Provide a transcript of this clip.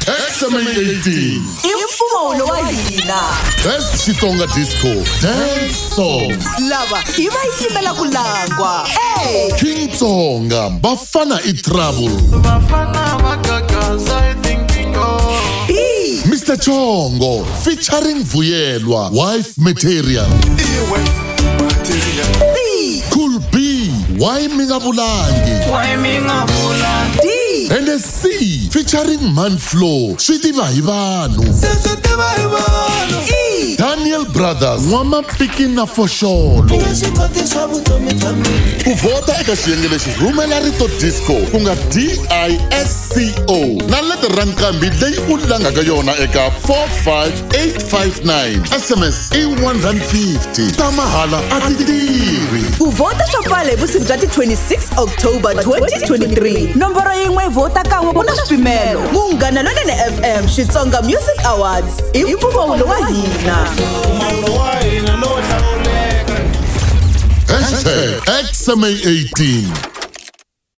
XMA18. Imfumo wa hina. Best Xitsonga disco dance song. Lava iva isimela kulangwa. Xitsonga bafana trouble. Bafana magagaza thinking of Mr. Chongo featuring Vuyelwa, wife material. Cool B, why Mingabulangi? Why Mingabulangi? D And a C featuring Manflow, Shiti Bahibanu. E Daniel Brothers, Wama Pikina for sure. Kuvota eka xiyenge lexi rhumela rito disco ku nga DISCO na letter rankambi leyi u langaka yona eka 45859. SMS i 150 ta mahala a ti tirhi. Kuvota swa pfala hi vusiku bya ti 26 October 2023. Nomboro yin'we vota kan'we ku na swipimelo. Munghana Lonene FM Xitsonga Music Awards. Imfumo wa hina. #XMA18